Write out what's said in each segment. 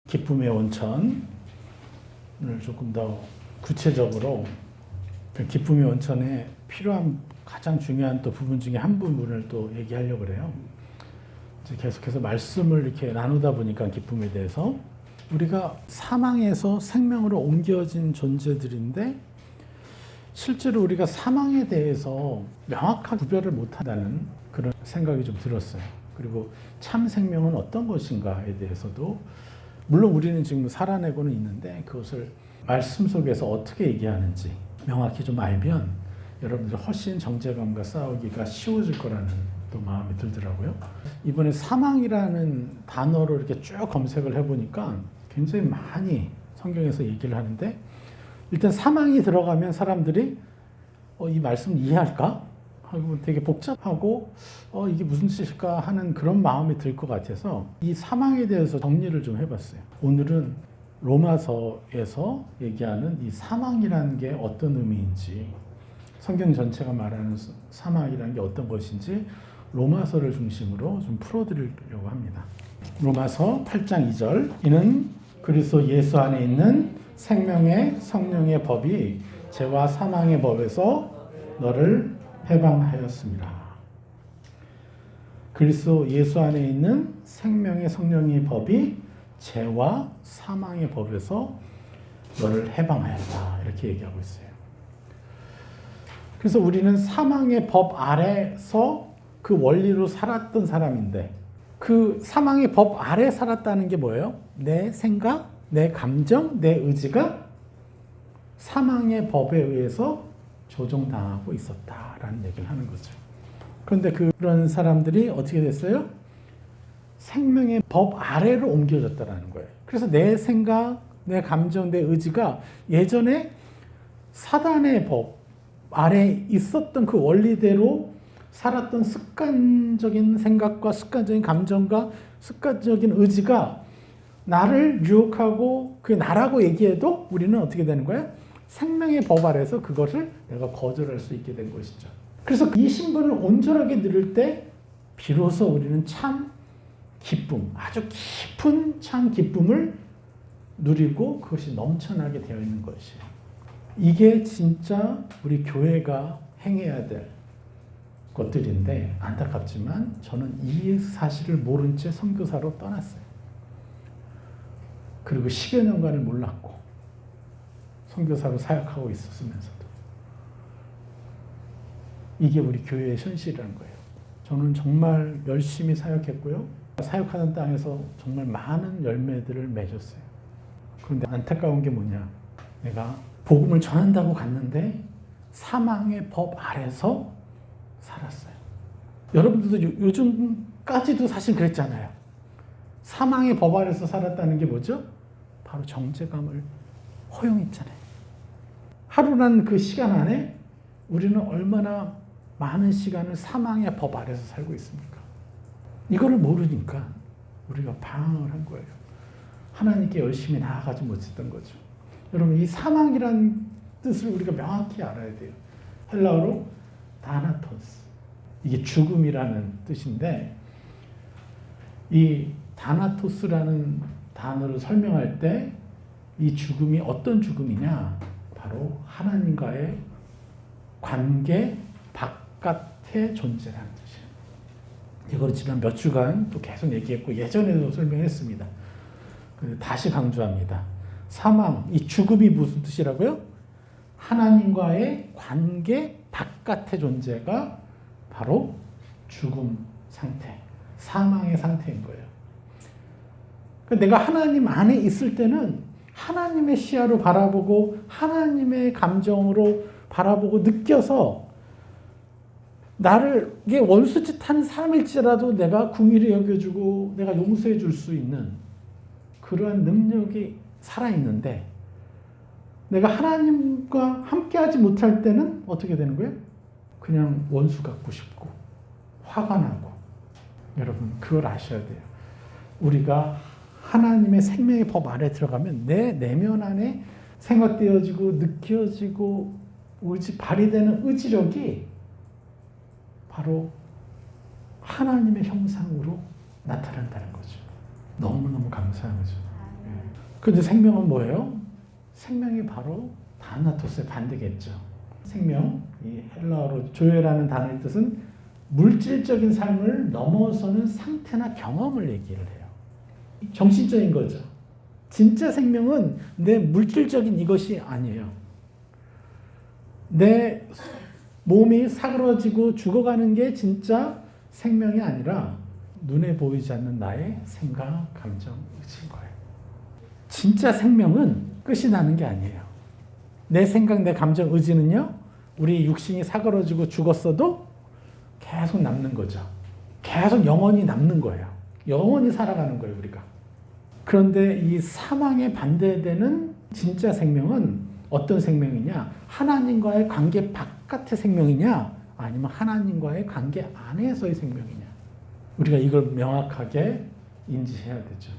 기쁨의 온천을 조금 더 구체적으로 기쁨의 온천에 필요한 가장 중요한 또 부분 중에 한 부분을 또 얘기하려고 그래요. 이제 계속해서 말씀을 이렇게 나누다 보니까 기쁨에 대해서 우리가 사망에서 생명으로 옮겨진 존재들인데 실제로 우리가 사망에 대해서 명확한 구별을 못한다는 그런 생각이 좀 들었어요. 그리고 참 생명은 어떤 것인가에 대해서도 물론 우리는 지금 살아내고는 있는데 그것을 말씀 속에서 어떻게 얘기하는지 명확히 좀 알면 여러분들 훨씬 정죄감과 싸우기가 쉬워질 거라는 또 마음이 들더라고요. 이번에 사망이라는 단어로 이렇게 쭉 검색을 해보니까 굉장히 많이 성경에서 얘기를 하는데 일단 사망이 들어가면 사람들이 이 말씀 이해할까? 하고 되게 복잡하고 이게 무슨 뜻일까 하는 그런 마음이 들 것 같아서 이 사망에 대해서 정리를 좀 해봤어요. 오늘은 로마서에서 얘기하는 이 사망이라는 게 어떤 의미인지 성경 전체가 말하는 사망이라는 게 어떤 것인지 로마서를 중심으로 좀 풀어드리려고 합니다. 로마서 8장 2절 이는 그리스도 예수 안에 있는 생명의 성령의 법이 죄와 사망의 법에서 너를 해방하였습니다. 그리스도 예수 안에 있는 생명의 성령의 법이 죄와 사망의 법에서 너를 해방하였다. 이렇게 얘기하고 있어요. 그래서 우리는 사망의 법 아래서 그 원리로 살았던 사람인데 그 사망의 법 아래 살았다는 게 뭐예요? 내 생각, 내 감정, 내 의지가 사망의 법에 의해서 조종당하고 있었다라는 얘기를 하는 거죠. 그런데 그런 사람들이 어떻게 됐어요? 생명의 법 아래로 옮겨졌다라는 거예요. 그래서 내 생각, 내 감정, 내 의지가 예전에 사단의 법 아래 있었던 그 원리대로 살았던 습관적인 생각과 습관적인 감정과 습관적인 의지가 나를 유혹하고 그게 나라고 얘기해도 우리는 어떻게 되는 거예요? 생명의 법 아래서 그것을 내가 거절할 수 있게 된 것이죠. 그래서 이 신분을 온전하게 누릴 때 비로소 우리는 참 기쁨, 아주 깊은 참 기쁨을 누리고 그것이 넘쳐나게 되어 있는 것이에요. 이게 진짜 우리 교회가 행해야 될 것들인데 안타깝지만 저는 이 사실을 모른 채 선교사로 떠났어요. 그리고 10여 년간을 몰랐고 선교사로 사역하고 있었으면서도 이게 우리 교회의 현실이라는 거예요. 저는 정말 열심히 사역했고요. 사역하는 땅에서 정말 많은 열매들을 맺었어요. 그런데 안타까운 게 뭐냐. 내가 복음을 전한다고 갔는데 사망의 법 아래서 살았어요. 여러분들도 요즘까지도 사실 그랬잖아요. 사망의 법 아래서 살았다는 게 뭐죠? 바로 정죄감을 허용했잖아요. 하루라는 그 시간 안에 우리는 얼마나 많은 시간을 사망의 법 아래서 살고 있습니까? 이거를 모르니까 우리가 방황을 한 거예요. 하나님께 열심히 나아가지 못했던 거죠. 여러분 이 사망이라는 뜻을 우리가 명확히 알아야 돼요. 헬라어로 다나토스. 이게 죽음이라는 뜻인데 이 다나토스라는 단어를 설명할 때 이 죽음이 어떤 죽음이냐? 바로 하나님과의 관계 바깥의 존재라는 뜻이에요. 이걸 지난 몇 주간 또 계속 얘기했고 예전에도 설명했습니다. 다시 강조합니다. 사망, 이 죽음이 무슨 뜻이라고요? 하나님과의 관계 바깥의 존재가 바로 죽음 상태, 사망의 상태인 거예요. 내가 하나님 안에 있을 때는 하나님의 시야로 바라보고 하나님의 감정으로 바라보고 느껴서 나를 이게 원수짓하는 사람일지라도 내가 궁일히 여겨주고 내가 용서해 줄 수 있는 그러한 능력이 살아있는데 내가 하나님과 함께하지 못할 때는 어떻게 되는 거예요? 그냥 원수 갖고 싶고 화가 나고. 여러분 그걸 아셔야 돼요. 우리가 하나님의 생명의 법 아래 들어가면 내 내면 안에 생각되어지고 느껴지고 발휘되는 의지력이 바로 하나님의 형상으로 나타난다는 거죠. 너무너무 감사한 거죠. 근데 생명은 뭐예요? 생명이 바로 다나토스의 반대겠죠. 생명, 이 헬라어로 조에라는 단어의 뜻은 물질적인 삶을 넘어서는 상태나 경험을 얘기를 해요. 정신적인 거죠. 진짜 생명은 내 물질적인 이것이 아니에요. 내 몸이 사그러지고 죽어가는 게 진짜 생명이 아니라 눈에 보이지 않는 나의 생각, 감정, 의지인 거예요. 진짜 생명은 끝이 나는 게 아니에요. 내 생각, 내 감정, 의지는요, 우리 육신이 사그러지고 죽었어도 계속 남는 거죠. 계속 영원히 남는 거예요. 영원히 살아가는 거예요, 우리가. 그런데 이 사망에 반대되는 진짜 생명은 어떤 생명이냐? 하나님과의 관계 바깥의 생명이냐? 아니면 하나님과의 관계 안에서의 생명이냐? 우리가 이걸 명확하게 인지해야 되죠.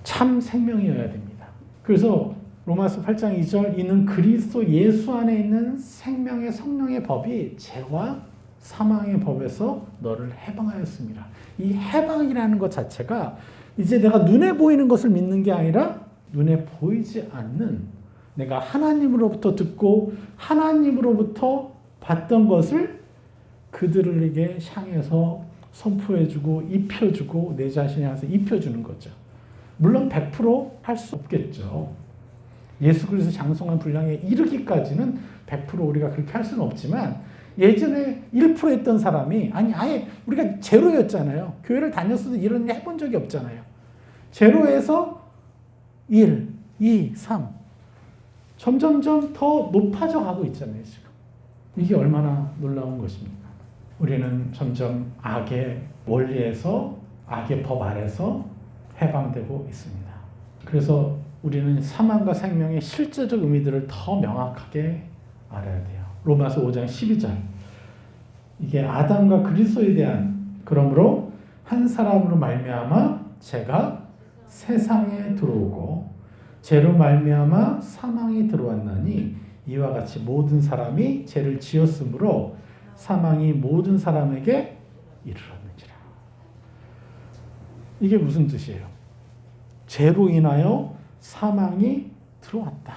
참 생명이어야 됩니다. 그래서 로마서 8장 2절 이는 그리스도 예수 안에 있는 생명의 성령의 법이 죄와 사망의 법에서 너를 해방하였습니다. 이 해방이라는 것 자체가 이제 내가 눈에 보이는 것을 믿는 게 아니라 눈에 보이지 않는 내가 하나님으로부터 듣고 하나님으로부터 봤던 것을 그들에게 향해서 선포해주고 입혀주고 내 자신에 가서 입혀주는 거죠. 물론 100% 할 수 없겠죠. 예수 그리스도 장성한 분량에 이르기까지는 100% 우리가 그렇게 할 수는 없지만 예전에 1% 했던 사람이 아니 아예 우리가 제로였잖아요. 교회를 다녔어도 이런 일 해본 적이 없잖아요. 제로에서 1, 2, 3 점점점 더 높아져 가고 있잖아요. 지금. 이게 얼마나 놀라운 것입니까? 우리는 점점 악의 원리에서 악의 법 아래서 해방되고 있습니다. 그래서 우리는 사망과 생명의 실제적 의미들을 더 명확하게 알아야 돼요. 로마서 5장 12절 이게 아담과 그리스도에 대한 그러므로 한 사람으로 말미암아 죄가 세상에 들어오고 죄로 말미암아 사망이 들어왔나니 이와 같이 모든 사람이 죄를 지었으므로 사망이 모든 사람에게 이르렀느니라. 이게 무슨 뜻이에요? 죄로 인하여 사망이 들어왔다.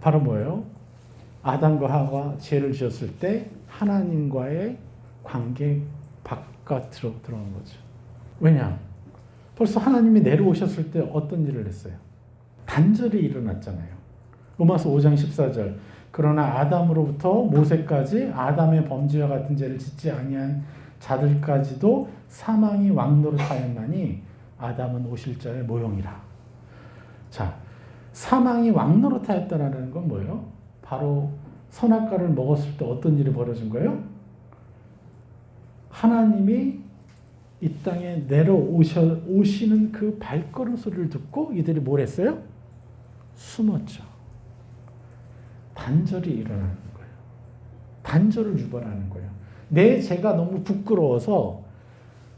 바로 뭐예요? 아담과 하와가 죄를 지었을 때 하나님과의 관계 바깥으로 들어온 거죠. 왜냐? 벌써 하나님이 내려오셨을 때 어떤 일을 했어요? 단절이 일어났잖아요. 로마서 5장 14절 그러나 아담으로부터 모세까지 아담의 범죄와 같은 죄를 짓지 아니한 자들까지도 사망이 왕노릇하였나니 아담은 오실 자의 모형이라. 자, 사망이 왕노릇하였다라는 건 뭐예요? 바로 선악과를 먹었을 때 어떤 일이 벌어진 거예요? 하나님이 이 땅에 내려오시는 그 발걸음 소리를 듣고 이들이 뭘 했어요? 숨었죠. 단절이 일어나는 거예요. 단절을 유발하는 거예요. 내 죄가 너무 부끄러워서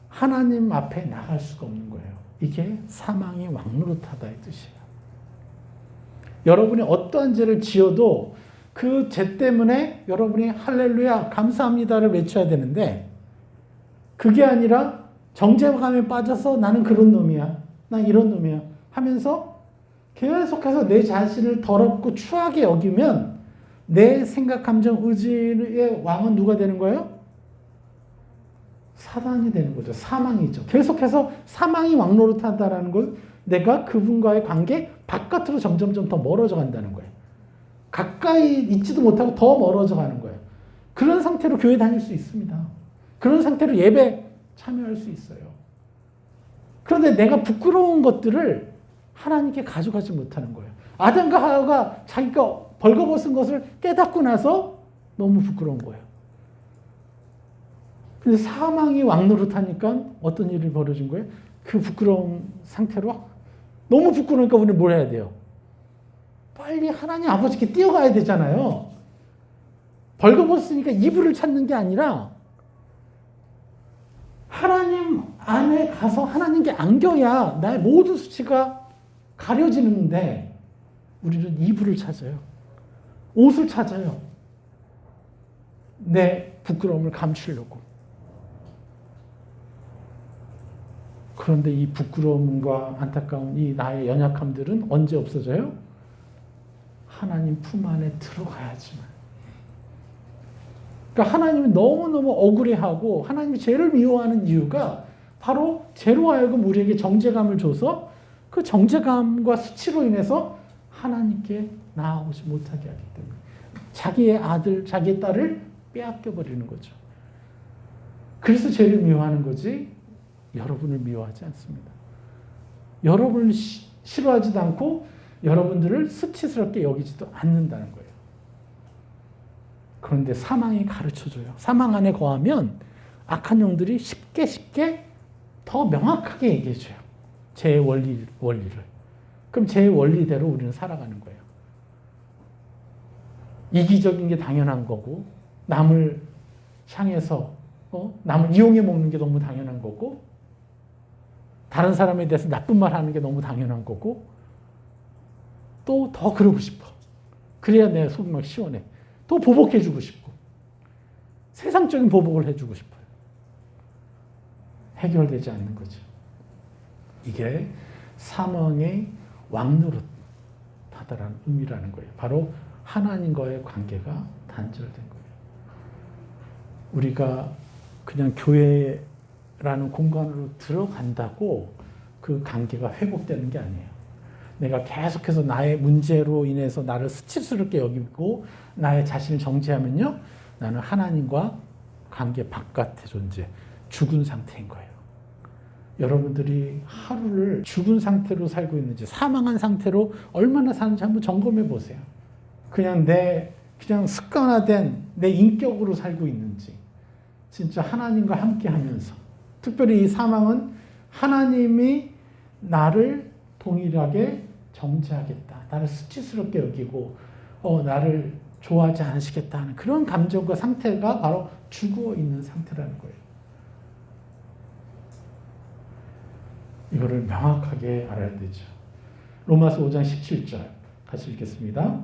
하나님 앞에 나갈 수가 없는 거예요. 이게 사망이 왕노릇하다의 뜻이에요. 여러분이 어떠한 죄를 지어도 그 죄 때문에 여러분이 할렐루야 감사합니다를 외쳐야 되는데 그게 아니라 정죄감에 빠져서 나는 그런 놈이야. 난 이런 놈이야. 하면서 계속해서 내 자신을 더럽고 추하게 여기면 내 생각, 감정, 의지의 왕은 누가 되는 거예요? 사단이 되는 거죠. 사망이죠. 계속해서 사망이 왕노릇한다는 건 내가 그분과의 관계 바깥으로 점점점 더 멀어져 간다는 거예요. 가까이 있지도 못하고 더 멀어져 가는 거예요. 그런 상태로 교회 다닐 수 있습니다. 그런 상태로 예배 참여할 수 있어요. 그런데 내가 부끄러운 것들을 하나님께 가져가지 못하는 거예요. 아담과 하와가 자기가 벌거벗은 것을 깨닫고 나서 너무 부끄러운 거예요. 근데 사망이 왕노릇하니까 어떤 일이 벌어진 거예요? 그 부끄러운 상태로 너무 부끄러우니까 우리는 뭘 해야 돼요? 빨리 하나님 아버지께 뛰어가야 되잖아요. 벌거벗으니까 이불을 찾는 게 아니라 하나님 안에 가서 하나님께 안겨야 나의 모든 수치가 가려지는데 우리는 이불을 찾아요. 옷을 찾아요. 내 부끄러움을 감추려고. 그런데 이 부끄러움과 안타까운 이 나의 연약함들은 언제 없어져요? 하나님 품 안에 들어가야지만. 그러니까 하나님이 너무너무 억울해하고 하나님이 죄를 미워하는 이유가 바로 죄로 하여금 우리에게 정죄감을 줘서 그 정죄감과 수치로 인해서 하나님께 나아오지 못하게 하기 때문에 자기의 아들, 자기의 딸을 빼앗겨버리는 거죠. 그래서 죄를 미워하는 거지 여러분을 미워하지 않습니다. 여러분을 싫어하지도 않고 여러분들을 수치스럽게 여기지도 않는다는 거예요. 그런데 사망이 가르쳐줘요. 사망 안에 거하면 악한 영들이 쉽게 더 명확하게 얘기해줘요. 제 원리를. 그럼 제 원리대로 우리는 살아가는 거예요. 이기적인 게 당연한 거고 남을 향해서 남을 이용해 먹는 게 너무 당연한 거고 다른 사람에 대해서 나쁜 말 하는 게 너무 당연한 거고 또 더 그러고 싶어. 그래야 내 속이 막 시원해. 또 보복해주고 싶고 세상적인 보복을 해주고 싶어요. 해결되지 않는 거죠. 이게 사망의 왕노릇하다라는 의미라는 거예요. 바로 하나님과의 관계가 단절된 거예요. 우리가 그냥 교회라는 공간으로 들어간다고 그 관계가 회복되는 게 아니에요. 내가 계속해서 나의 문제로 인해서 나를 수치스럽게 여기고 나의 자신을 정죄하면요, 나는 하나님과 관계 바깥의 존재, 죽은 상태인 거예요. 여러분들이 하루를 죽은 상태로 살고 있는지, 사망한 상태로 얼마나 사는지 한번 점검해 보세요. 그냥 습관화된 내 인격으로 살고 있는지, 진짜 하나님과 함께 하면서, 특별히 이 사망은 하나님이 나를 동일하게 정죄하겠다, 나를 수치스럽게 여기고 나를 좋아하지 않으시겠다 하는 그런 감정과 상태가 바로 죽어 있는 상태라는 거예요. 이거를 명확하게 알아야 되죠. 로마서 5장 17절 같이 읽겠습니다.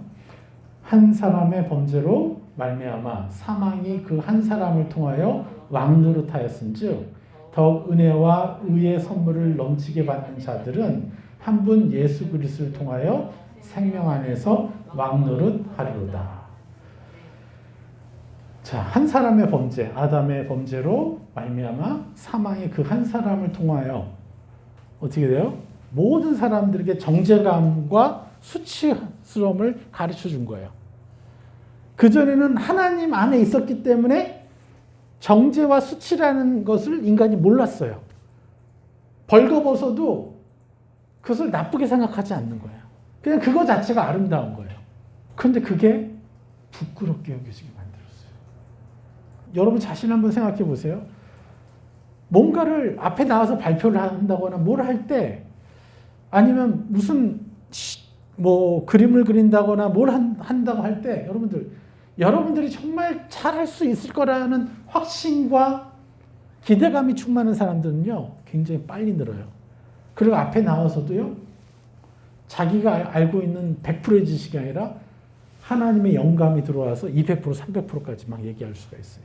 한 사람의 범죄로 말미암아 사망이 그 한 사람을 통하여 왕노릇하였은즉 더욱 은혜와 의의 선물을 넘치게 받는 자들은 한 분 예수 그리스도를 통하여 생명 안에서 왕노릇하리로다. 자, 한 사람의 범죄, 아담의 범죄로 말미암아 사망이 그 한 사람을 통하여 어떻게 돼요? 모든 사람들에게 정죄감과 수치스러움을 가르쳐 준 거예요. 그전에는 하나님 안에 있었기 때문에 정죄와 수치라는 것을 인간이 몰랐어요. 벌거벗어도 그것을 나쁘게 생각하지 않는 거예요. 그냥 그거 자체가 아름다운 거예요. 그런데 그게 부끄럽게 여겨지게 만들었어요. 여러분 자신 한번 생각해 보세요. 뭔가를 앞에 나와서 발표를 한다거나 뭘 할 때, 아니면 무슨 그림을 그린다거나 뭘 한다고 할 때, 여러분들이 정말 잘할 수 있을 거라는 확신과 기대감이 충만한 사람들은요, 굉장히 빨리 늘어요. 그리고 앞에 나와서도요, 자기가 알고 있는 100%의 지식이 아니라 하나님의 영감이 들어와서 200%, 300%까지 막 얘기할 수가 있어요.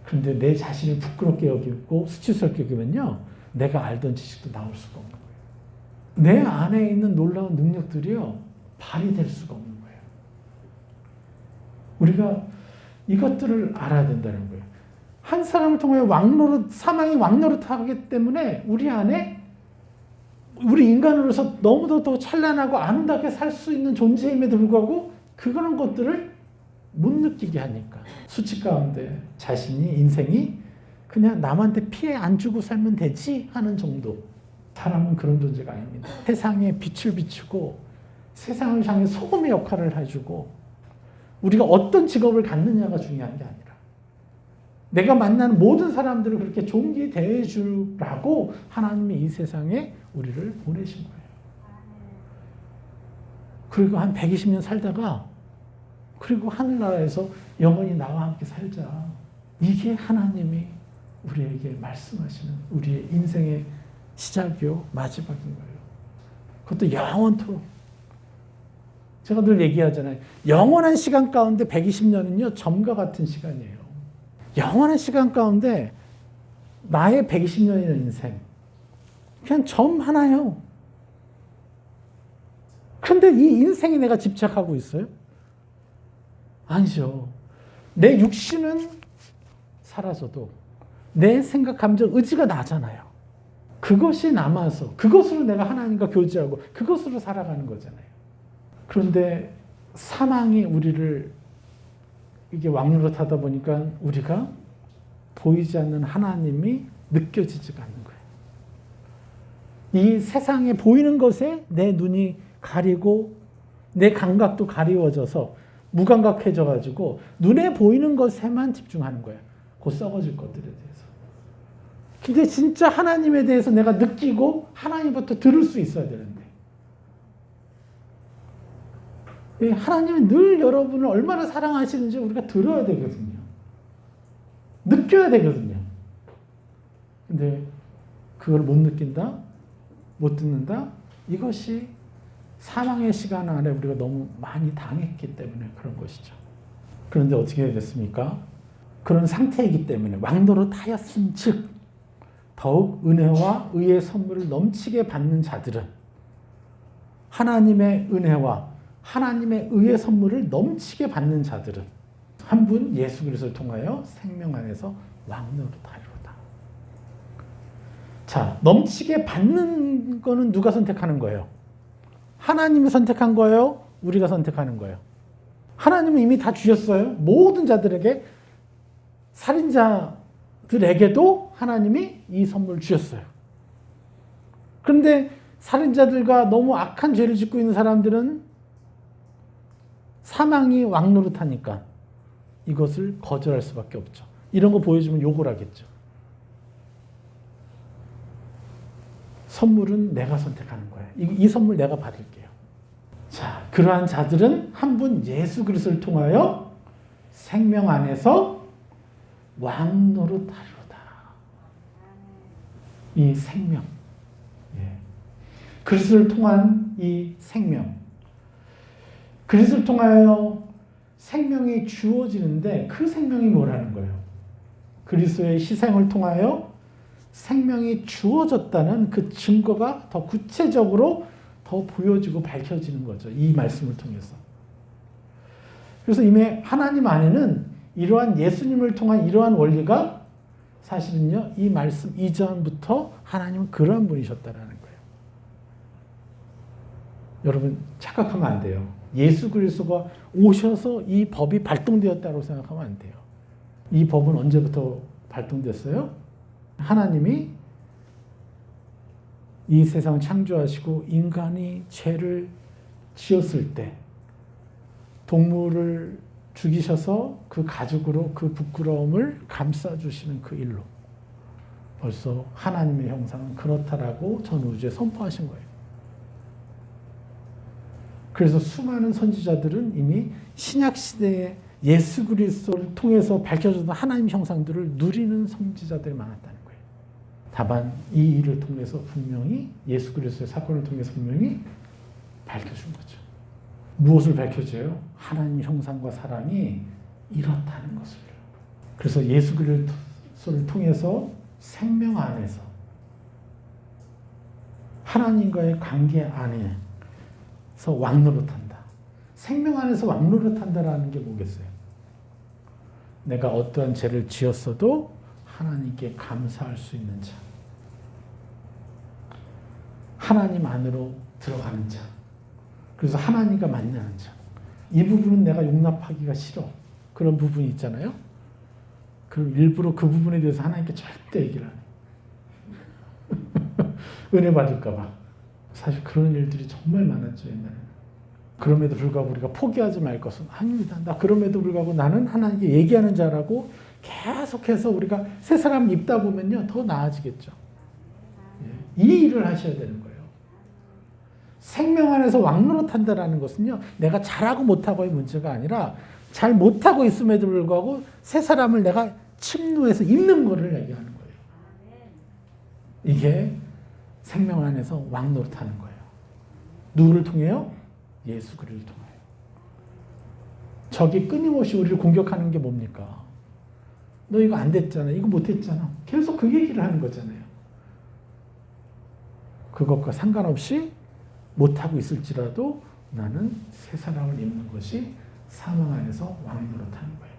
그런데 내 자신을 부끄럽게 여기고 수치스럽게 여기면요, 내가 알던 지식도 나올 수가 없는 거예요. 내 안에 있는 놀라운 능력들이요, 발휘될 수가 없는 거예요. 우리가 이것들을 알아야 된다는 거예요. 한 사람을 통해 사망이 왕노릇하기 때문에 우리 인간으로서 너무도 더 찬란하고 아름답게 살 수 있는 존재임에도 불구하고 그런 것들을 못 느끼게 하니까 수치 가운데 인생이 그냥 남한테 피해 안 주고 살면 되지 하는 정도. 사람은 그런 존재가 아닙니다. 세상에 빛을 비추고 세상을 향해 소금의 역할을 해주고 우리가 어떤 직업을 갖느냐가 중요한 게 아니라 내가 만나는 모든 사람들을 그렇게 존귀 대해주라고 하나님이 이 세상에 우리를 보내신 거예요. 그리고 한 120년 살다가 그리고 하늘나라에서 영원히 나와 함께 살자. 이게 하나님이 우리에게 말씀하시는 우리의 인생의 시작이요 마지막인 거예요. 그것도 영원토록. 제가 늘 얘기하잖아요. 영원한 시간 가운데 120년은요 점과 같은 시간이에요. 영원한 시간 가운데 나의 120년이라는 인생, 그냥 점 하나요. 그런데 이 인생에 내가 집착하고 있어요? 아니죠. 내 육신은 사라져도 내 생각, 감정, 의지가 나잖아요. 그것이 남아서 그것으로 내가 하나님과 교제하고 그것으로 살아가는 거잖아요. 그런데 사망이 우리를 이게 왕노릇하다 보니까 우리가 보이지 않는 하나님이 느껴지지가 않는 거예요. 이 세상에 보이는 것에 내 눈이 가리고 내 감각도 가리워져서 무감각해져 가지고 눈에 보이는 것에만 집중하는 거예요. 곧 썩어질 것들에 대해서. 근데 진짜 하나님에 대해서 내가 느끼고 하나님부터 들을 수 있어야 되는데 하나님은 늘 여러분을 얼마나 사랑하시는지 우리가 들어야 되거든요. 느껴야 되거든요. 근데 그걸 못 느낀다? 못 듣는다? 이것이 사망의 시간 안에 우리가 너무 많이 당했기 때문에 그런 것이죠. 그런데 어떻게 됐습니까? 그런 상태이기 때문에 왕노릇하였은 즉 더욱 은혜와 의의 선물을 넘치게 받는 자들은 하나님의 은혜와 하나님의 의의 선물을 넘치게 받는 자들은 한 분 예수 그리스도를 통하여 생명 안에서 왕노릇하리로다. 자, 넘치게 받는 거는 누가 선택하는 거예요? 하나님이 선택한 거예요? 우리가 선택하는 거예요? 하나님은 이미 다 주셨어요. 모든 자들에게, 살인자들에게도 하나님이 이 선물을 주셨어요. 그런데 살인자들과 너무 악한 죄를 짓고 있는 사람들은 사망이 왕노릇하니까 이것을 거절할 수밖에 없죠. 이런 거 보여주면 욕을 하겠죠. 선물은 내가 선택하는 거예요. 이 선물 내가 받을게요. 자, 그러한 자들은 한 분 예수 그리스도를 통하여 생명 안에서 왕노릇하리로다. 이 생명, 그리스도를 통한 이 생명, 그리스도를 통하여 생명이 주어지는데 그 생명이 뭐라는 거예요? 그리스도의 희생을 통하여 생명이 주어졌다는 그 증거가 더 구체적으로 더 보여지고 밝혀지는 거죠. 이 말씀을 통해서. 그래서 이미 하나님 안에는 이러한 예수님을 통한 이러한 원리가 사실은요, 이 말씀 이전부터 하나님은 그러한 분이셨다라는 거예요. 여러분 착각하면 안 돼요. 예수 그리스도가 오셔서 이 법이 발동되었다고 생각하면 안 돼요. 이 법은 언제부터 발동됐어요? 하나님이 이 세상 창조하시고 인간이 죄를 지었을 때 동물을 죽이셔서 그 가죽으로 그 부끄러움을 감싸주시는 그 일로 벌써 하나님의 형상은 그렇다라고 전 우주에 선포하신 거예요. 그래서 수많은 선지자들은 이미 신약시대에 예수 그리스도를 통해서 밝혀졌던 하나님 형상들을 누리는 선지자들이 많았다는 거예요. 다만 이 일을 통해서 분명히 예수 그리스도의 사건을 통해서 분명히 밝혀준 거죠. 무엇을 밝혀줘요? 하나님 형상과 사랑이 이렇다는 것을. 그래서 예수 그리스도를 통해서 생명 안에서 하나님과의 관계 안에서 왕노릇한다. 생명 안에서 왕노릇한다라는 게 뭐겠어요? 내가 어떠한 죄를 지었어도 하나님께 감사할 수 있는 자. 하나님 안으로 들어가는 자. 그래서 하나님과 만나는 자. 이 부분은 내가 용납하기가 싫어. 그런 부분이 있잖아요. 그럼 일부러 그 부분에 대해서 하나님께 절대 얘기를 안 해. 은혜 받을까 봐. 사실 그런 일들이 정말 많았죠, 옛날에는. 그럼에도 불구하고 우리가 포기하지 말 것은 아닙니다. 나 그럼에도 불구하고 나는 하나님께 얘기하는 자라고 계속해서 우리가 새 사람 입다 보면요, 더 나아지겠죠. 이 일을 하셔야 되는 거예요. 생명 안에서 왕노릇한다라는 것은요, 내가 잘하고 못하고의 문제가 아니라 잘 못하고 있음에도 불구하고 새 사람을 내가 침노해서 입는 거를 얘기하는 거예요. 이게 생명 안에서 왕노릇하는 거예요. 누구를 통해요? 예수 그리스도를 통하여. 적이 끊임없이 우리를 공격하는 게 뭡니까? 너 이거 안 됐잖아. 이거 못 했잖아. 계속 그 얘기를 하는 거잖아요. 그것과 상관없이 못하고 있을지라도 나는 새 사람을 입는 것이 사망 안에서 왕노릇하는 거예요.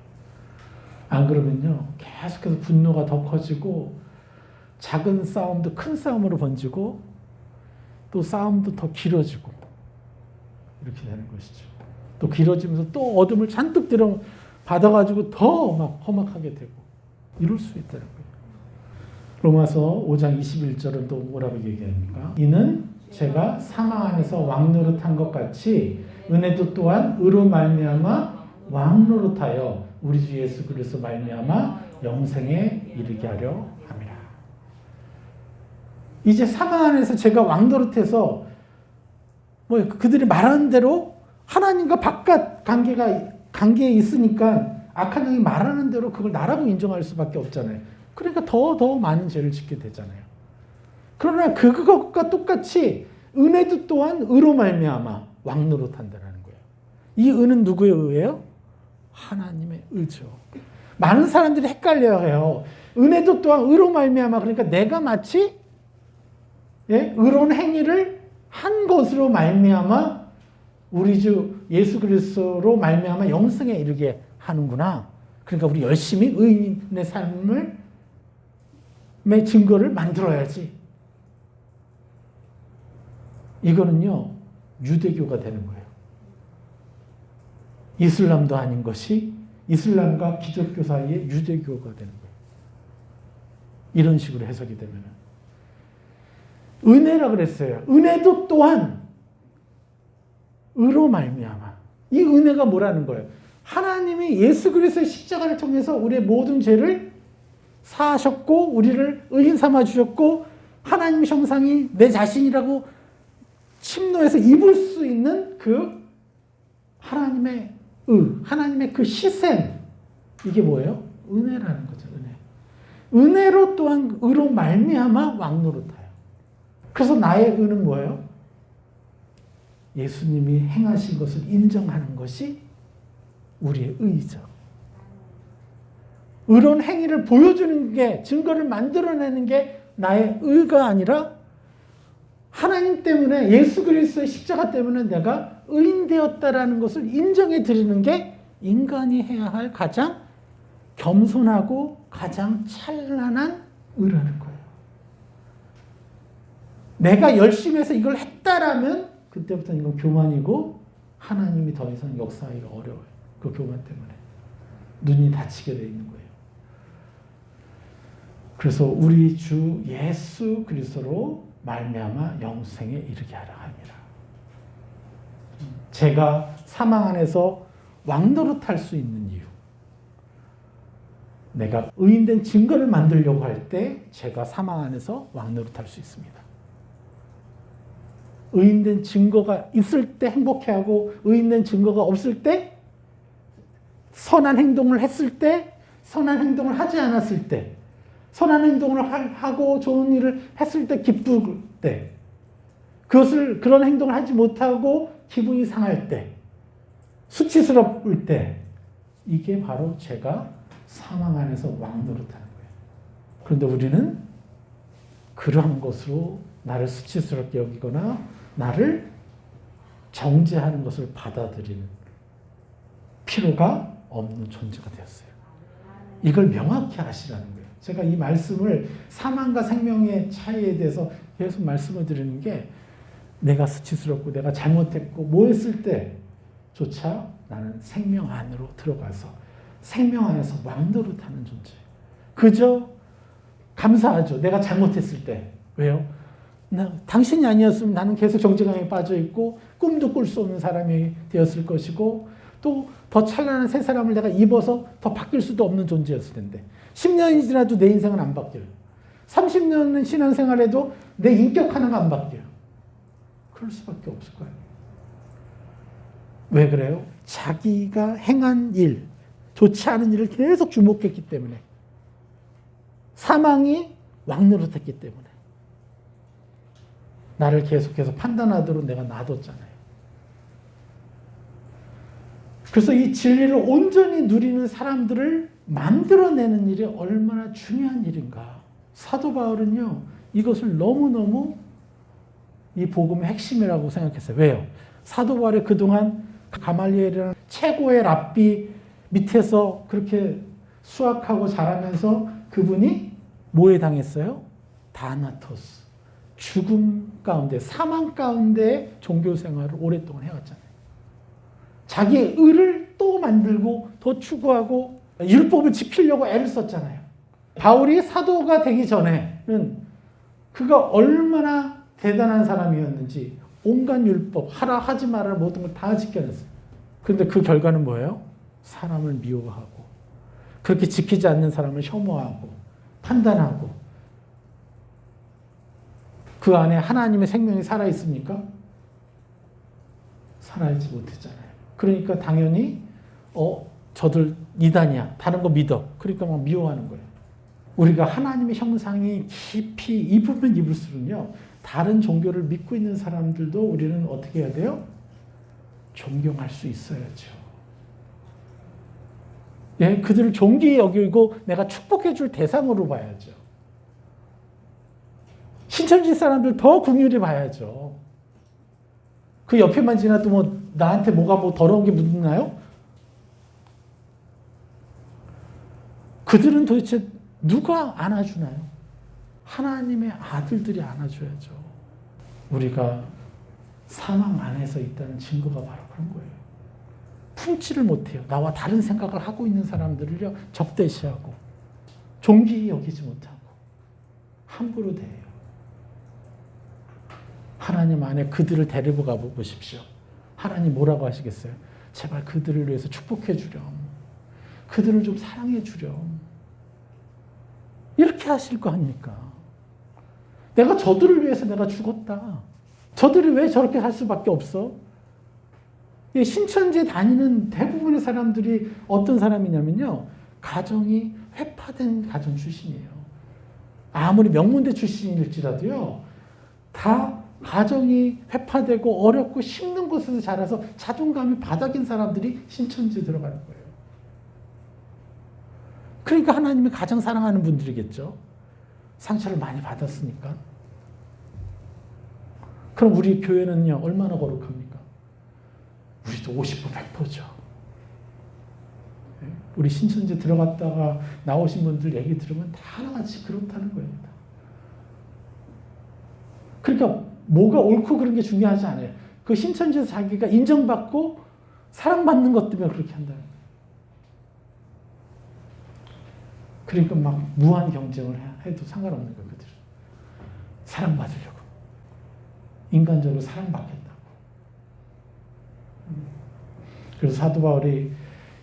안 그러면요, 계속해서 분노가 더 커지고 작은 싸움도 큰 싸움으로 번지고 또 싸움도 더 길어지고 이렇게 되는 것이죠. 또 길어지면서 또 어둠을 잔뜩 들어 받아가지고 더 막 험악하게 되고 이럴 수 있다는 거예요. 로마서 5장 21절은 또 뭐라고 얘기합니까? 이는 제가 사망 안에서 왕노릇한 것 같이 은혜도 또한 의로 말미암아 왕노릇하여 우리 주 예수 그리스도 말미암아 영생에 이르게 하려 함이라. 이제 사망 안에서 제가 왕노릇해서 뭐 그들이 말하는 대로 하나님과 바깥 관계에 있으니까 악한 영이 말하는 대로 그걸 나라고 인정할 수밖에 없잖아요. 그러니까 더 많은 죄를 짓게 되잖아요. 그러나 그것과 똑같이 은혜도 또한 의로 말미암아 왕노릇한다라는 거예요. 이 의는 누구의 의예요? 하나님의 의죠. 많은 사람들이 헷갈려요. 은혜도 또한 의로 말미암아, 그러니까 내가 마치 의로운 행위를 한 것으로 말미암아 우리 주 예수 그리스도로 말미암아 영생에 이르게 하는구나. 그러니까 우리 열심히 의인의 삶을 증거를 만들어야지. 이거는요, 유대교가 되는 거예요. 이슬람도 아닌 것이 이슬람과 기독교 사이에 유대교가 되는 거예요. 이런 식으로 해석이 되면 은혜라 그랬어요. 은혜도 또한 의로 말미암아. 이 은혜가 뭐라는 거예요? 하나님이 예수 그리스도의 십자가를 통해서 우리의 모든 죄를 사하셨고 우리를 의인 삼아 주셨고 하나님 형상이 내 자신이라고 침노해서 입을 수 있는 그 하나님의 하나님의 그 희생, 이게 뭐예요? 은혜라는 거죠. 은혜로 또한 의로 말미암아 왕노릇하여. 그래서 나의 의는 뭐예요? 예수님이 행하신 것을 인정하는 것이 우리의 의죠. 의로운 행위를 보여주는 게, 증거를 만들어내는 게 나의 의가 아니라 하나님 때문에, 예수 그리스도의 십자가 때문에 내가 의인되었다라는 것을 인정해 드리는 게 인간이 해야 할 가장 겸손하고 가장 찬란한 의라는 거예요. 내가 열심히 해서 이걸 했다라면 그때부터 이건 교만이고 하나님이 더 이상 역사하기가 어려워요. 그 교만 때문에 눈이 닫히게 돼 있는 거예요. 그래서 우리 주 예수 그리스도로 말미암아 영생에 이르게 하라 합니다. 제가 사망 안에서 왕노릇할 수 있는 이유, 내가 의인된 증거를 만들려고 할 때 제가 사망 안에서 왕노릇할 수 있습니다. 의인된 증거가 있을 때 행복해하고 의인된 증거가 없을 때, 선한 행동을 했을 때, 선한 행동을 하지 않았을 때, 선한 행동을 하고 좋은 일을 했을 때 기쁠 때, 그런 행동을 하지 못하고 기분이 상할 때, 수치스러울 때, 이게 바로 제가 사망 안에서 왕노릇하는 거예요. 그런데 우리는 그러한 것으로 나를 수치스럽게 여기거나 나를 정죄하는 것을 받아들이는 필요가 없는 존재가 되었어요. 이걸 명확히 아시라는 거예요. 제가 이 말씀을 사망과 생명의 차이에 대해서 계속 말씀을 드리는 게, 내가 수치스럽고 내가 잘못했고 뭐 했을 때조차 나는 생명 안으로 들어가서 생명 안에서 왕노릇하는 존재예요. 그저 감사하죠. 내가 잘못했을 때. 왜요? 당신이 아니었으면 나는 계속 정죄감에 빠져있고 꿈도 꿀 수 없는 사람이 되었을 것이고 또 더 찬란한 새 사람을 내가 입어서 더 바뀔 수도 없는 존재였을 텐데, 10년이 지나도 내 인생은 안 바뀌어요. 30년은 신앙생활해도 내 인격 하나가 안 바뀌어요. 그럴 수밖에 없을 거예요. 왜 그래요? 자기가 행한 일, 좋지 않은 일을 계속 주목했기 때문에, 사망이 왕노릇했기 때문에 나를 계속해서 판단하도록 내가 놔뒀잖아요. 그래서 이 진리를 온전히 누리는 사람들을 만들어내는 일이 얼마나 중요한 일인가. 사도 바울은요, 이것을 너무너무 이 복음의 핵심이라고 생각했어요. 왜요? 사도 바울이 그동안 가말리엘이라는 최고의 랍비 밑에서 그렇게 수학하고 자라면서 그분이 뭐에 당했어요? 다나토스. 죽음 가운데, 사망 가운데 종교 생활을 오랫동안 해왔잖아요. 자기의 의를 또 만들고 더 추구하고 율법을 지키려고 애를 썼잖아요. 바울이 사도가 되기 전에는 그가 얼마나 대단한 사람이었는지 온갖 율법, 하라 하지 말아라 모든 걸 다 지켜냈어요. 그런데 그 결과는 뭐예요? 사람을 미워하고 그렇게 지키지 않는 사람을 혐오하고 판단하고 그 안에 하나님의 생명이 살아있습니까? 살아있지 못했잖아요. 그러니까 당연히 저들 이단이야. 다른 거 믿어. 그러니까 막 미워하는 거예요. 우리가 하나님의 형상이 깊이 입으면 입을수록요. 다른 종교를 믿고 있는 사람들도 우리는 어떻게 해야 돼요? 존경할 수 있어야죠. 예, 그들을 존귀히 여기고 내가 축복해 줄 대상으로 봐야죠. 신천지 사람들 더 긍휼히 봐야죠. 그 옆에만 지나도 뭐 나한테 뭐가 뭐 더러운 게 묻나요? 그들은 도대체 누가 안아주나요? 하나님의 아들들이 안아줘야죠. 우리가 사망 안에서 있다는 증거가 바로 그런 거예요. 품지를 못해요. 나와 다른 생각을 하고 있는 사람들을요, 적대시하고, 존귀히 여기지 못하고, 함부로 대해요. 하나님 안에 그들을 데리고 가보십시오. 하나님 뭐라고 하시겠어요? 제발 그들을 위해서 축복해 주렴. 그들을 좀 사랑해 주렴. 이렇게 하실 거 아닙니까? 내가 저들을 위해서 내가 죽었다. 저들이 왜 저렇게 할 수밖에 없어? 신천지에 다니는 대부분의 사람들이 어떤 사람이냐면요. 가정이 회파된 가정 출신이에요. 아무리 명문대 출신일지라도요. 다 가정이 회파되고 어렵고 힘든 곳에서 자라서 자존감이 바닥인 사람들이 신천지에 들어가는 거예요. 그러니까 하나님이 가장 사랑하는 분들이겠죠. 상처를 많이 받았으니까. 그럼 우리 교회는요, 얼마나 거룩합니까? 우리도 50% 100%죠. 우리 신천지 들어갔다가 나오신 분들 얘기 들으면 다 하나같이 그렇다는 거예요. 그러니까 뭐가 옳고 그런 게 중요하지 않아요. 그 신천지에서 자기가 인정받고 사랑받는 것 때문에 그렇게 한다는 거예요. 그러니까 막 무한 경쟁을 해도 상관없는 거예요. 그들은. 사랑받으려고. 인간적으로 사랑받겠다고. 그래서 사도 바울이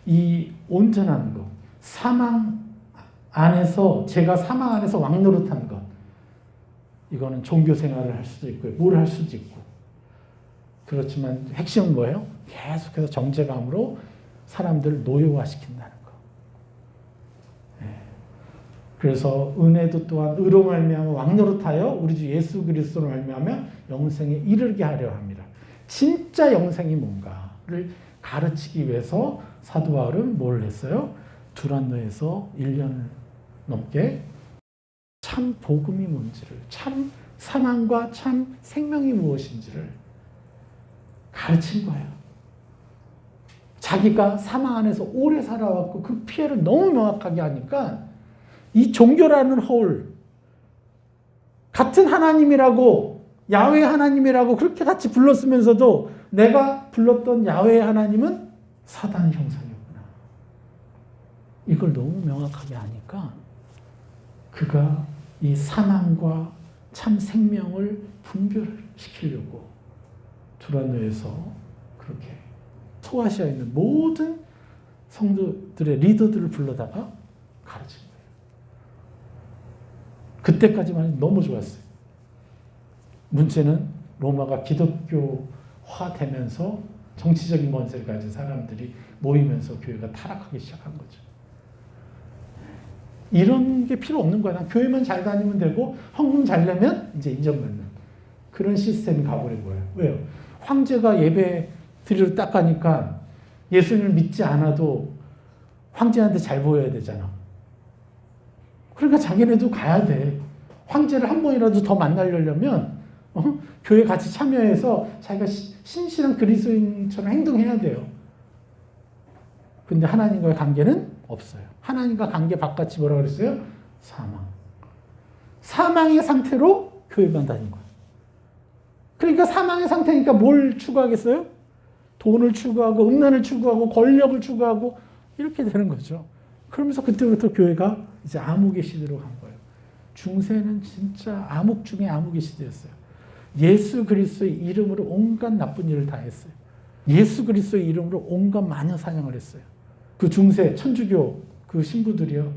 이 온전한 것, 사망 안에서, 제가 사망 안에서 왕노릇한 것, 이거는 종교 생활을 할 수도 있고요. 뭘 할 수도 있고. 그렇지만 핵심은 뭐예요? 계속해서 정죄감으로 사람들을 노예화시킨다는 거. 그래서 은혜도 또한 의로 말미암아 왕노릇하여 우리 주 예수 그리스도로 말미암아 영생에 이르게 하려 합니다. 진짜 영생이 뭔가를 가르치기 위해서 사도 바울은 뭘 했어요? 두란노에서 1년을 넘게 참 복음이 뭔지를, 참 사망과 참 생명이 무엇인지를 가르친 거예요. 자기가 사망 안에서 오래 살아왔고 그 피해를 너무 명확하게 하니까 이 종교라는 허울, 같은 하나님이라고, 야훼 하나님이라고 그렇게 같이 불렀으면서도 내가 불렀던 야훼 하나님은 사단의 형상이었구나. 이걸 너무 명확하게 하니까 그가 이 사망과 참 생명을 분별시키려고 두란노에서 그렇게 소아시아에 있는 모든 성도들의 리더들을 불러다가 가르친 거예요. 그때까지만 너무 좋았어요. 문제는 로마가 기독교화 되면서 정치적인 권세를 가진 사람들이 모이면서 교회가 타락하기 시작한 거죠. 이런 게 필요 없는 거야. 난 교회만 잘 다니면 되고 헌금 잘 내면 이제 인정받는 그런 시스템이 가버린 거예요. 왜요? 황제가 예배 드리러 딱 가니까 예수님을 믿지 않아도 황제한테 잘 보여야 되잖아. 그러니까 자기네도 가야 돼. 황제를 한 번이라도 더 만나려면 교회 같이 참여해서 자기가 신실한 그리스도인처럼 행동해야 돼요. 근데 하나님과의 관계는 없어요. 하나님과 관계 바깥이 뭐라고 그랬어요? 사망. 사망의 상태로 교회만 다닌 거예요. 그러니까 사망의 상태니까 뭘 추구하겠어요? 돈을 추구하고 음란을 추구하고 권력을 추구하고 이렇게 되는 거죠. 그러면서 그때부터 교회가 이제 암흑의 시대로 간 거예요. 중세는 진짜 암흑 중에 암흑의 시대였어요. 예수 그리스도의 이름으로 온갖 나쁜 일을 다 했어요. 예수 그리스도의 이름으로 온갖 마녀 사냥을 했어요. 그 중세 천주교 그 신부들이요.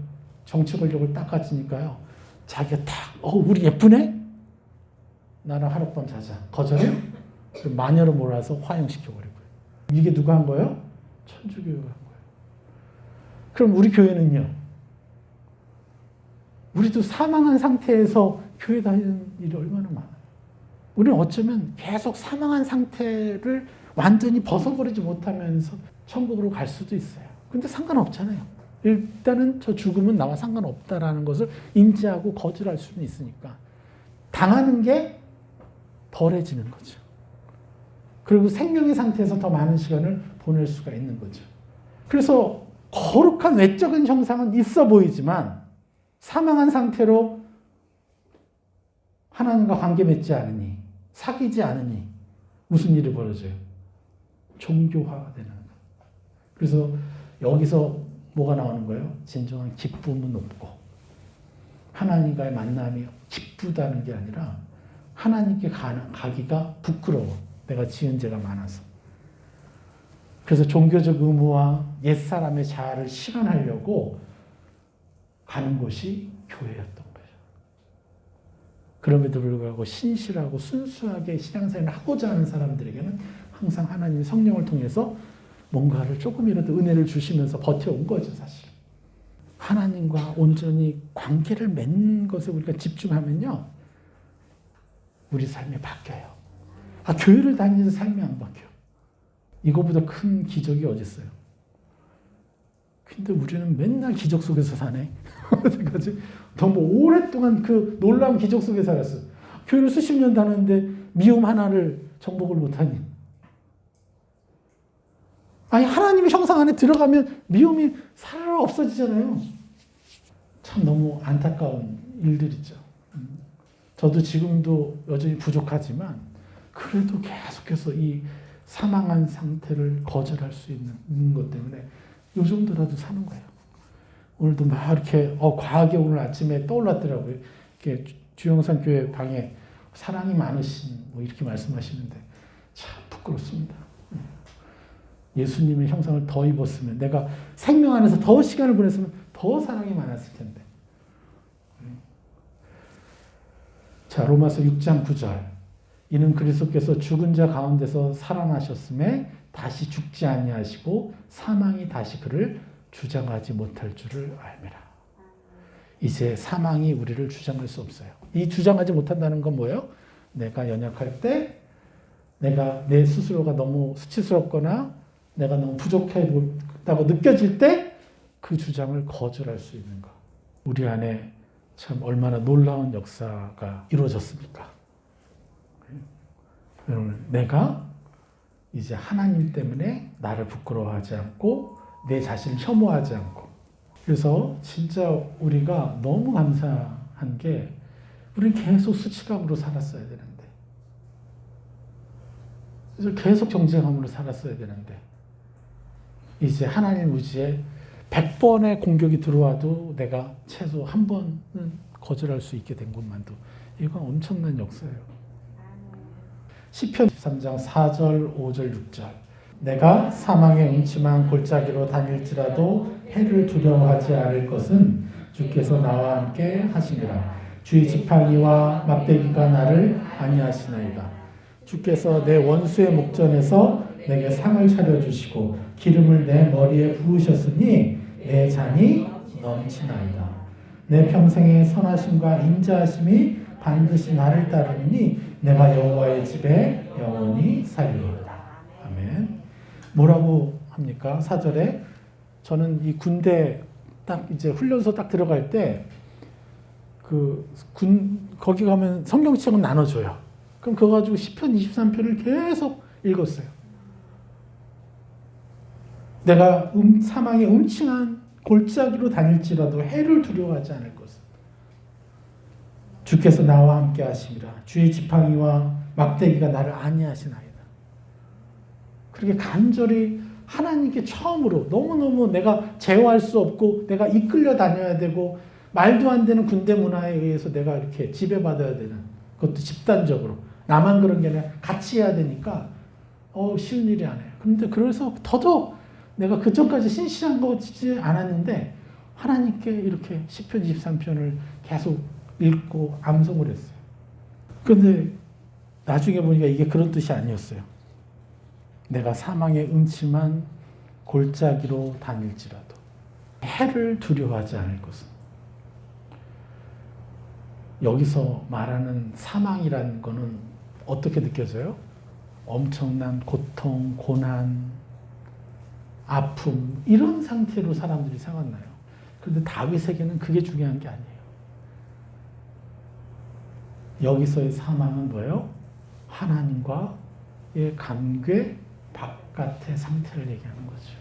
정치 권력을 딱 가지니까요. 자기가 딱 우리 예쁘네? 나랑 하룻밤 자자. 거절해요? 마녀로 몰아서 화형시켜버리고요. 이게 누가 한 거예요? 천주교가 한 거예요. 그럼 우리 교회는요? 우리도 사망한 상태에서 교회 다니는 일이 얼마나 많아요. 우리는 어쩌면 계속 사망한 상태를 완전히 벗어버리지 못하면서 천국으로 갈 수도 있어요. 근데 상관없잖아요. 일단은 저 죽음은 나와 상관없다라는 것을 인지하고 거절할 수는 있으니까 당하는 게 덜해지는 거죠. 그리고 생명의 상태에서 더 많은 시간을 보낼 수가 있는 거죠. 그래서 거룩한 외적인 형상은 있어 보이지만 사망한 상태로 하나님과 관계 맺지 않으니 사귀지 않으니 무슨 일이 벌어져요? 종교화가 되는 거예요. 그래서 여기서 뭐가 나오는 거예요? 진정한 기쁨은 없고 하나님과의 만남이 기쁘다는 게 아니라 하나님께 가기가 부끄러워. 내가 지은 죄가 많아서. 그래서 종교적 의무와 옛사람의 자아를 실현하려고 가는 곳이 교회였던 거예요. 그럼에도 불구하고 신실하고 순수하게 신앙생활을 하고자 하는 사람들에게는 항상 하나님의 성령을 통해서 뭔가를 조금이라도 은혜를 주시면서 버텨온 거죠, 사실. 하나님과 온전히 관계를 맺는 것에 우리가 집중하면요. 우리 삶이 바뀌어요. 교회를 다니는 삶이 안 바뀌어. 이거보다 큰 기적이 어디 있어요? 근데 우리는 맨날 기적 속에서 사네. 너무 오랫동안 그 놀라운 기적 속에 살았어. 교회를 수십 년 다녔는데 미움 하나를 정복을 못하니. 하나님의 형상 안에 들어가면 미움이 사라져 없어지잖아요. 참 너무 안타까운 일들이죠. 저도 지금도 여전히 부족하지만 그래도 계속해서 이 사망한 상태를 거절할 수 있는 것 때문에 요 정도라도 사는 거예요. 오늘도 막 이렇게 과하게 오늘 아침에 떠올랐더라고요. 이렇게 주영산 교회 방에 사랑이 많으신 이렇게 말씀하시는데 참 부끄럽습니다. 예수님의 형상을 더 입었으면 내가 생명 안에서 더 시간을 보냈으면 더 사랑이 많았을 텐데. 자, 로마서 6장 9절. 이는 그리스도께서 죽은 자 가운데서 살아나셨음에 다시 죽지 아니하시고 사망이 다시 그를 주장하지 못할 줄을 알미라. 이제 사망이 우리를 주장할 수 없어요. 이 주장하지 못한다는 건 뭐예요? 내가 연약할 때, 내가 내 스스로가 너무 수치스럽거나 내가 너무 부족하다고 느껴질 때 그 주장을 거절할 수 있는 것. 우리 안에 참 얼마나 놀라운 역사가 이루어졌습니까? 여러분, 내가 이제 하나님 때문에 나를 부끄러워하지 않고 내 자신을 혐오하지 않고, 그래서 진짜 우리가 너무 감사한 게 우리는 계속 수치감으로 살았어야 되는데, 그래서 계속 정죄감으로 살았어야 되는데, 이제 하나님 의지에 100번의 공격이 들어와도 내가 최소 한 번은 거절할 수 있게 된 것만도 이건 엄청난 역사예요. 시편 13장 4절, 5절, 6절. 내가 사망의 음침한 골짜기로 다닐지라도 해를 두려워하지 않을 것은 주께서 나와 함께 하시니라. 주의 지팡이와 막대기가 나를 안위하시나이다. 주께서 내 원수의 목전에서 내게 상을 차려주시고 기름을 내 머리에 부으셨으니 내 잔이 넘치나이다. 내 평생의 선하심과 인자하심이 반드시 나를 따르니 내가 여호와의 집에 영원히 살리리로다. 아멘. 뭐라고 합니까? 4절에 저는 이 군대 딱 이제 훈련소 딱 들어갈 때 거기 가면 성경책은 나눠줘요. 그럼 그거 가지고 시편 23편을 계속 읽었어요. 내가 사망의 음침한 골짜기로 다닐지라도 해를 두려워하지 않을 것은 주께서 나와 함께 하심이라. 주의 지팡이와 막대기가 나를 안위하시나이다. 그렇게 간절히 하나님께 처음으로 너무너무 내가 제어할 수 없고 내가 이끌려 다녀야 되고 말도 안 되는 군대 문화에 의해서 내가 이렇게 지배받아야 되는, 그것도 집단적으로 나만 그런 게 아니라 같이 해야 되니까 쉬운 일이 아니에요. 그런데 그래서 더더욱 내가 그전까지 신실한 거지 않았는데 하나님께 이렇게 시편 23편을 계속 읽고 암송을 했어요. 그런데 나중에 보니까 이게 그런 뜻이 아니었어요. 내가 사망의 음침한 골짜기로 다닐지라도 해를 두려워하지 않을 것은. 여기서 말하는 사망이라는 거는 어떻게 느껴져요? 엄청난 고통, 고난, 아픔 이런 상태로 사람들이 생각나요. 그런데 다윗에게는 그게 중요한 게 아니에요. 여기서의 사망은 뭐예요? 하나님과의 관계 바깥의 상태를 얘기하는 거죠.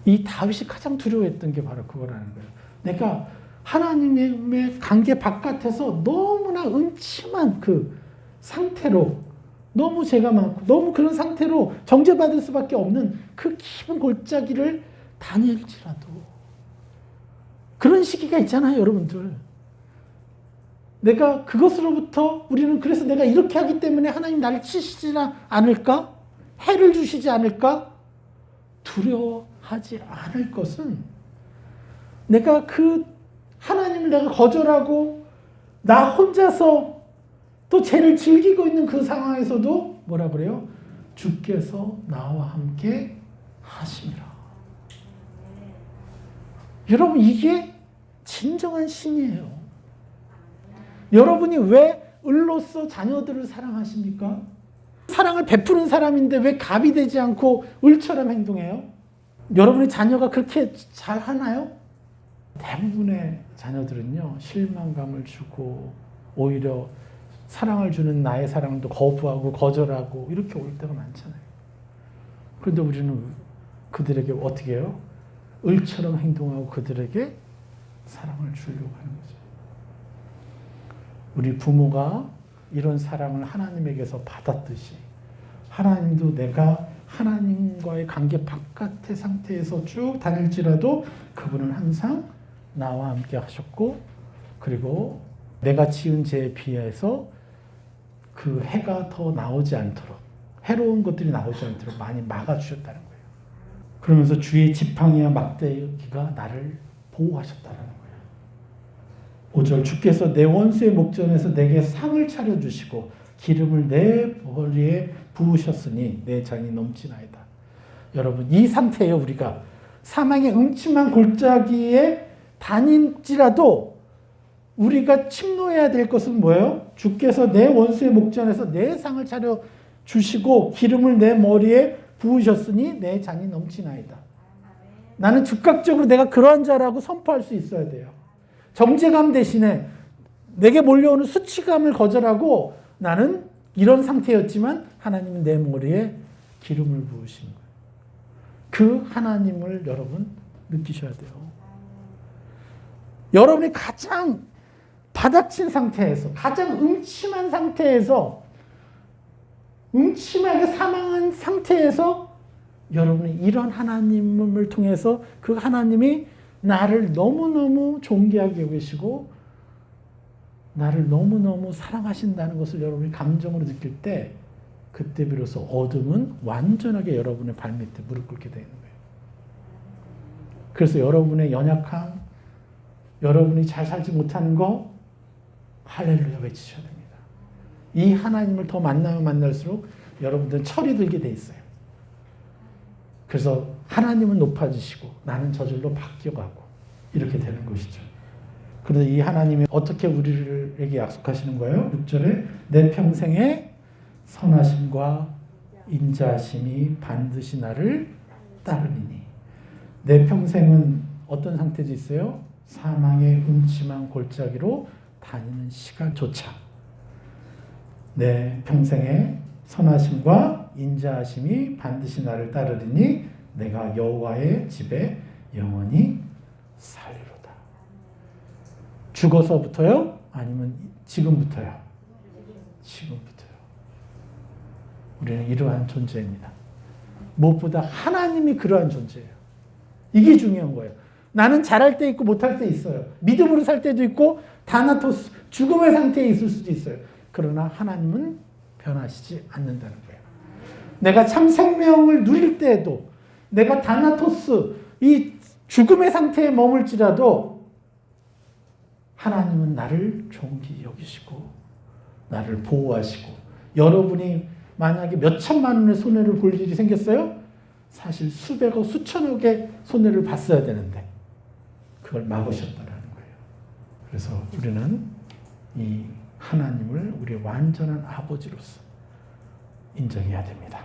이 다윗이 가장 두려워했던 게 바로 그거라는 거예요. 내가 하나님의 관계 바깥에서 너무나 음침한 그 상태로, 너무 죄가 많고 너무 그런 상태로 정죄받을 수밖에 없는 그 깊은 골짜기를 다닐지라도. 그런 시기가 있잖아요, 여러분들. 내가 그것으로부터 우리는 그래서 내가 이렇게 하기 때문에 하나님 나를 치시지 않을까? 해를 주시지 않을까? 두려워하지 않을 것은 내가 그 하나님을 내가 거절하고 나 혼자서 또 죄를 즐기고 있는 그 상황에서도 뭐라 그래요? 주께서 나와 함께 하심이라. 여러분, 이게 진정한 신이에요. 여러분이 왜 을로서 자녀들을 사랑하십니까? 사랑을 베푸는 사람인데 왜 갑이 되지 않고 을처럼 행동해요? 여러분의 자녀가 그렇게 잘 하나요? 대부분의 자녀들은요, 실망감을 주고 오히려 사랑을 주는 나의 사랑도 거부하고 거절하고 이렇게 올 때가 많잖아요. 그런데 우리는 그들에게 어떻게 해요? 을처럼 행동하고 그들에게 사랑을 주려고 하는 거죠. 우리 부모가 이런 사랑을 하나님에게서 받았듯이 하나님도 내가 하나님과의 관계 바깥의 상태에서 쭉 다닐지라도 그분은 항상 나와 함께 하셨고, 그리고 내가 지은 죄에 비해서 그 해가 더 나오지 않도록, 해로운 것들이 나오지 않도록 많이 막아주셨다는 거예요. 그러면서 주의 지팡이와 막대기가 나를 보호하셨다는 거예요. 5절, 주께서 내 원수의 목전에서 내게 상을 차려주시고 기름을 내 머리에 부으셨으니 내 잔이 넘치나이다. 여러분, 이 상태예요. 우리가 사망의 음침한 골짜기에 다닐지라도 우리가 침노해야 될 것은 뭐예요? 주께서 내 원수의 목전에서 내 상을 차려주시고 기름을 내 머리에 부으셨으니 내 잔이 넘치나이다. 나는 즉각적으로 내가 그러한 자라고 선포할 수 있어야 돼요. 정죄감 대신에 내게 몰려오는 수치감을 거절하고 나는 이런 상태였지만 하나님은 내 머리에 기름을 부으신 거예요. 그 하나님을 여러분 느끼셔야 돼요. 여러분이 가장 바닥친 상태에서, 가장 음침한 상태에서, 음침하게 사망한 상태에서 여러분이 이런 하나님을 통해서 그 하나님이 나를 너무너무 존귀하게 여기시고 나를 너무너무 사랑하신다는 것을 여러분이 감정으로 느낄 때, 그때 비로소 어둠은 완전하게 여러분의 발밑에 무릎 꿇게 되는 거예요. 그래서 여러분의 연약함, 여러분이 잘 살지 못하는 거 할렐루야 외치셔야 됩니다. 이 하나님을 더 만나면 만날수록 여러분들은 철이 들게 돼 있어요. 그래서 하나님은 높아지시고 나는 저절로 바뀌어가고 이렇게 되는 것이죠. 그런데 이 하나님이 어떻게 우리에게 약속하시는 거예요? 6절에 내 평생에 선하심과 인자하심이 반드시 나를 따르리니. 내 평생은 어떤 상태도 있어요? 사망의 음침한 골짜기로 다니는 시간조차 내 평생의 선하심과 인자하심이 반드시 나를 따르리니 내가 여호와의 집에 영원히 살리로다. 죽어서부터요? 아니면 지금부터요? 지금부터요. 우리는 이러한 존재입니다. 무엇보다 하나님이 그러한 존재예요. 이게 중요한 거예요. 나는 잘할 때 있고 못할 때 있어요. 믿음으로 살 때도 있고 다나토스 죽음의 상태에 있을 수도 있어요. 그러나 하나님은 변하시지 않는다는 거예요. 내가 참 생명을 누릴 때에도 내가 다나토스 이 죽음의 상태에 머물지라도 하나님은 나를 존귀 여기시고 나를 보호하시고 여러분이 만약에 몇 천만 원의 손해를 볼 일이 생겼어요? 사실 수백억 수천억의 손해를 봤어야 되는데 그걸 막으셨다라는 거예요. 그래서 우리는 이 하나님을 우리의 완전한 아버지로서 인정해야 됩니다.